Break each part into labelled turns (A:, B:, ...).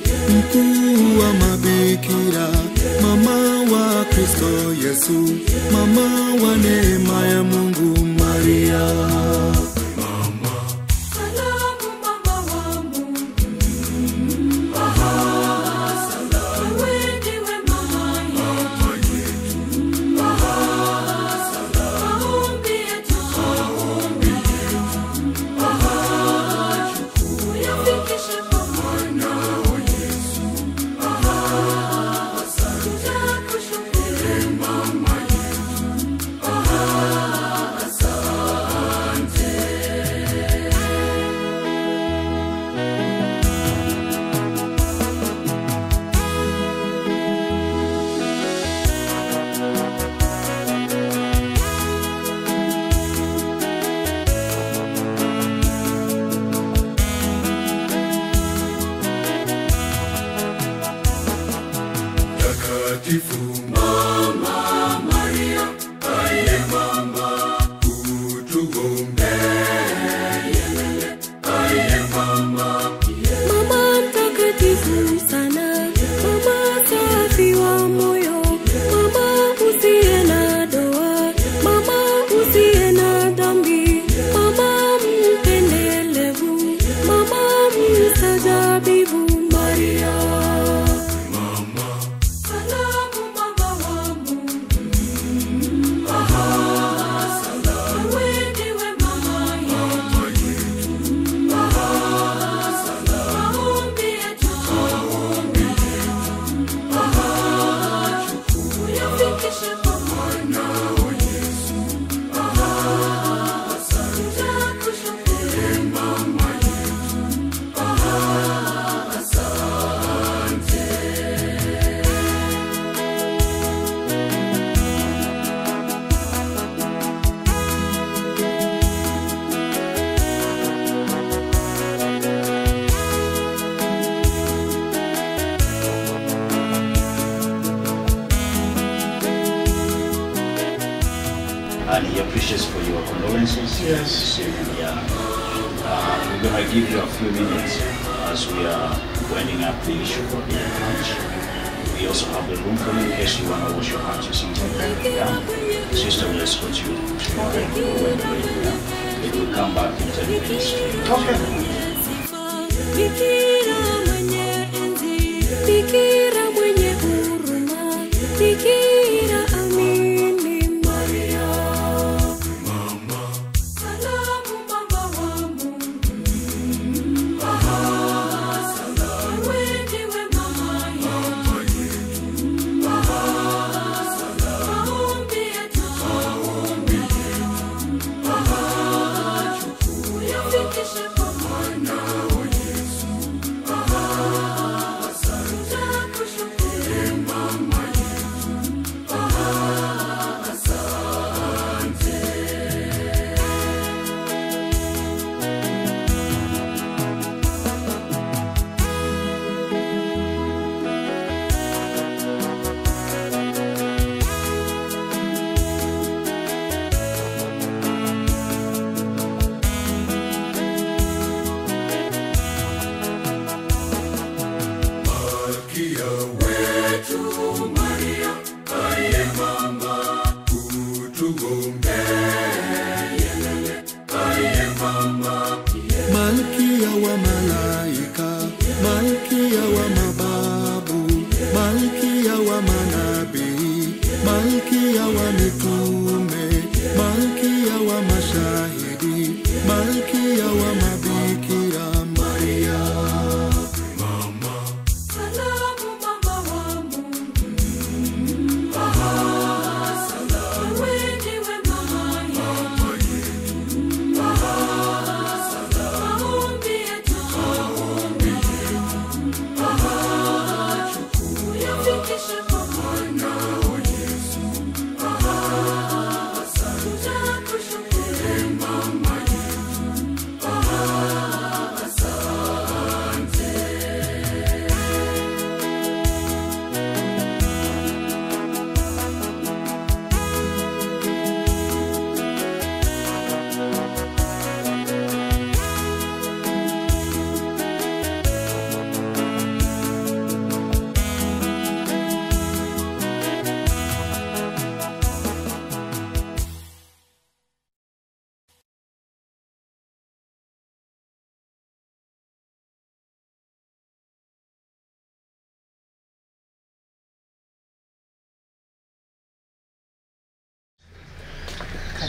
A: mkuu wa mabikira, mama wa Kristo Yesu, mama wa neema ya Mungu Maria.
B: Mama Maria, aye mama, utuombe. Aye mama,
C: mama mtakatifu sana, mama safi wa moyo, mama usiye na doa, mama usiye na dhambi, mama mpendelevu, mama mstajabibu Maria.
D: And he appreciates for your condolences.
B: Yes.
D: Yeah. We're going to give you a few minutes as we are winding up the issue of the account. We also have the room for you in case you want to wash your hands or something. Yeah. The sister will escort you to your room. Yeah. It will come back in 10 minutes.
B: Okay.
C: Bikira mwenye enzi, Bikira mwenye huruma, Bikira amini Maria.
B: Mama,
C: Salamu mama wa Mungu, salamu wewe mama yetu, maombi yetu, uyafikishe kwa mwana wa Yesu.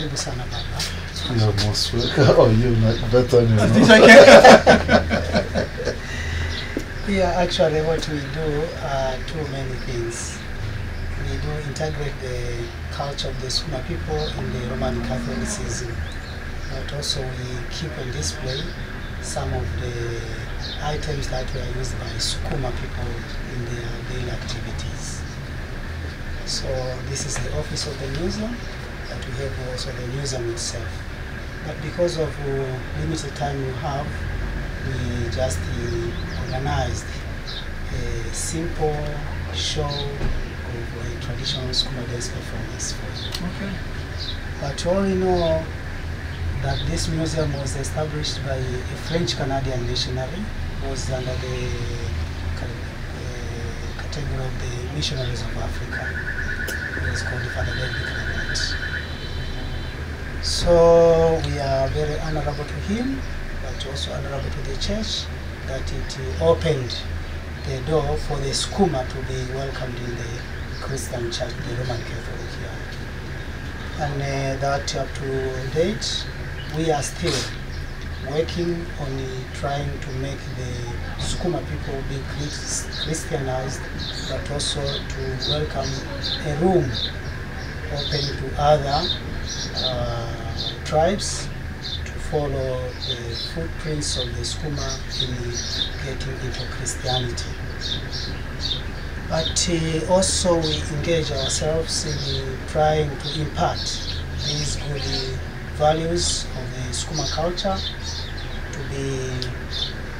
E: Karibu sana baba.
F: You're most welcome. Oh, you're not better than
G: At
F: you
G: least
F: know.
G: I can.
E: Yeah, actually what we do are too many things. We do integrate the culture of the Sukuma people in the Roman Catholicism, but also we keep on display some of the items that were used by Sukuma people in their daily activities. So this is the office of the museum, but we have also the museum itself. But because of limited time we have, we just organized a simple show of a traditional Sukuma dance performance for you.
G: Okay.
E: But all in all, that this museum was established by a French-Canadian missionary who was under the category of the Missionaries of Africa. He was called Father David Clement. So we are very honorable to him, but also honorable to the church that it opened the door for the Sukuma to be welcomed in the Christian church, the Roman Catholic here. And that up to date, we are still working on trying to make the Sukuma people be Christianized, but also to welcome a room open to other tribes to follow the footprints of the Sukuma in getting into Christianity. But also we engage ourselves in trying to impart these good values of the Sukuma culture to be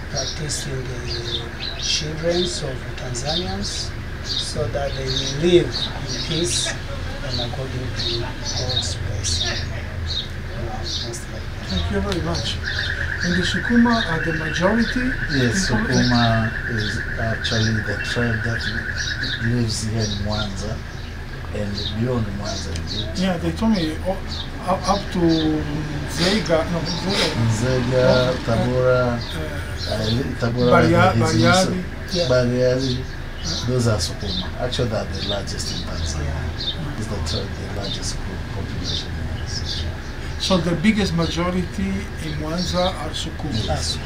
E: practiced in the children of Tanzanians so that they will live in peace and according to God's blessing.
G: Thank you very much. And the Sukuma are the majority?
F: Yes,
G: people?
F: Sukuma is actually the tribe that lives here in Mwanza and beyond Mwanza.
G: Yeah, they told me up to Nzega, no,
F: Nzega, Tabora, Tabora,
G: Bariadi.
E: Yeah.
F: Bariadi, those are Sukuma. Actually, they are the largest in Tanzania. It's the tribe, the largest population.
G: So the biggest majority in Mwanza are Sukuma.
E: That's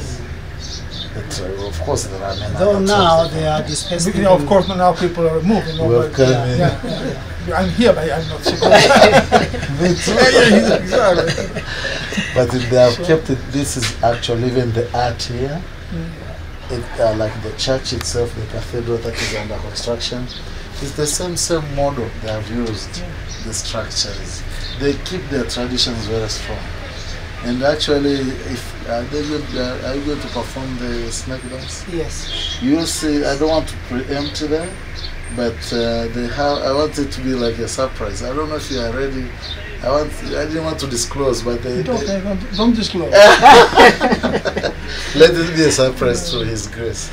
F: The tribe, of course, there are many.
E: Though
F: other
E: now
F: tribes.
E: they are dispersed.
G: You know, of course, now people are moving. You know, but,
F: Welcome.
G: yeah. I'm here, but I'm not Sukuma.
F: Me too.
G: Exactly.
F: But they have kept it. This is actually even the art here. It, like the church itself, the cathedral that is under construction, it's the same model they have used. The structures, they keep their traditions very strong. And actually, if are you going to perform the snake dance?
E: Yes.
F: You'll see. I don't want to preempt them, but they have. I want it to be like a surprise. I don't know if you are ready. I didn't want to disclose, but
G: Don't disclose.
F: let it be a surprise to His grace.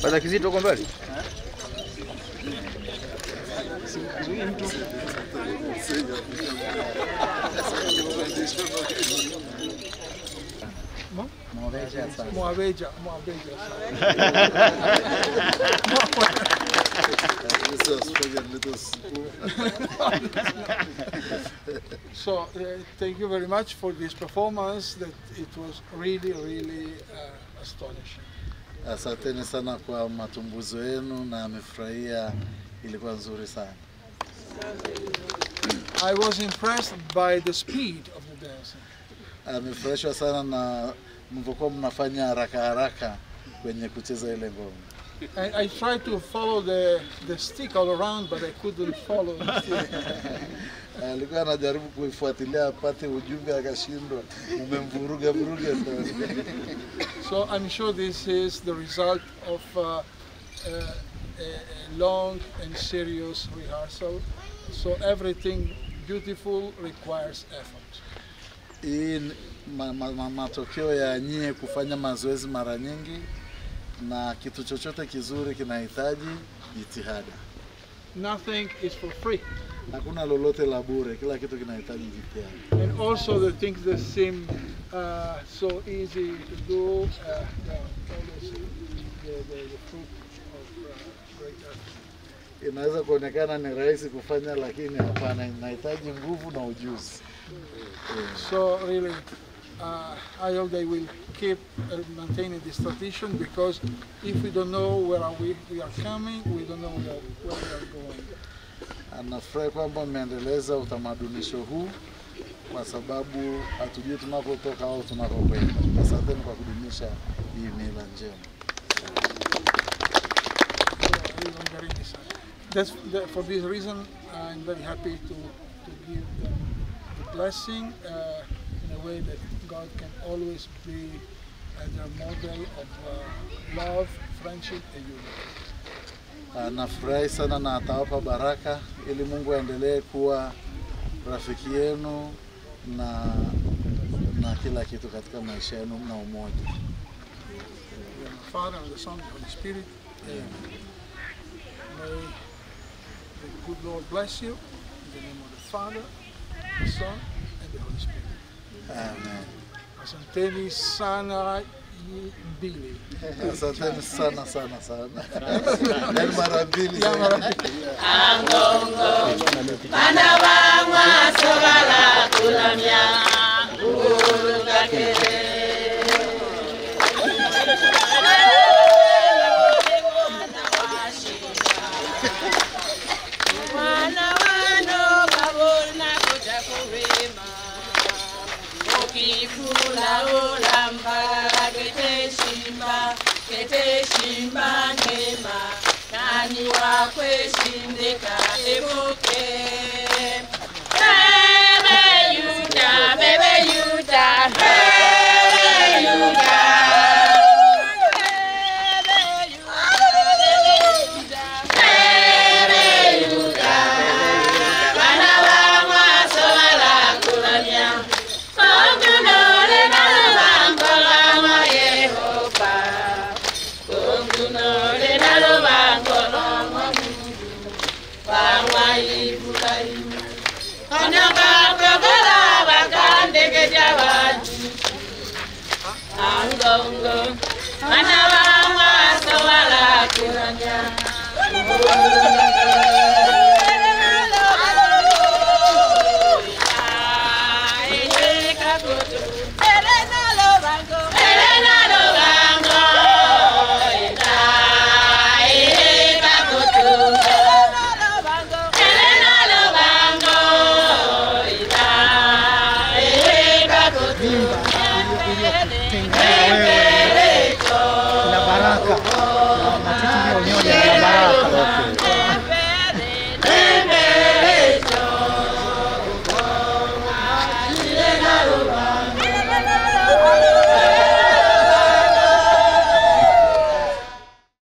H: Baada kizito uko mbali?
G: Moaveja. So thank you very much for this performance. That it was really astonishing.
F: Asanteni sana kwa matumbuzo yenu na amefurahia, ilikuwa nzuri sana.
G: I was impressed by the speed of the dancing.
F: Amefurahishwa sana na mlivyokuwa mnafanya haraka kwenye kucheza ile ngoma.
G: I tried to follow the stick all around, but I couldn't follow the stick.
F: Alikuwa anajaribu kuifuatilia apate ujumbe akashindwa, umemvuruga sana.
G: So I'm sure this is the result of a long and serious rehearsal. So everything beautiful requires effort.
F: matokeo ya nyie kufanya mazoezi mara nyingi, na kitu chochote kizuri kinahitaji jitihada.
G: Nothing is for free.
F: Hakuna lolote la bure, kila kitu kinahitaji jitihada.
G: And also the things that seem so easy to do, always the fruit of great effort.
F: Inaweza kuonekana ni rahisi kufanya, lakini hapana, inahitaji nguvu na ujuzi.
G: So really, I hope they will keep maintaining this tradition, because if we don't know where we are coming, we don't know where we are going.
F: Anafurahi kwamba mmeendeleza utamadunisho huu, kwa sababu hatujui tunapotoka au tunapokwenda. Asanteni kwa kudumisha hii mila njema.
G: For this reason, I'm very happy to give them the blessing in a way that God can always be their model of love, friendship, and unity.
F: Nafurahi sana na atawapa baraka ili Mungu aendelee kuwa rafiki yenu na kila kitu katika maisha yenu na umoja.
G: The Father and the Son and the Holy Spirit. Amen. May the good Lord bless you in the name of the Father, the Son, and the Holy Spirit.
F: Amen.
G: Asanteni sana Billy.
F: Asanteni sana sana sana. Mara mbili.
C: Angongo bana bangwa sobala kulamya urukakere. Kete shimba nema nani wakwe shindeka ebuke. Bebe yuda, bebe yuda, bebe yuda. Angongo, manawanga sawala kuranya.
E: Na baraka.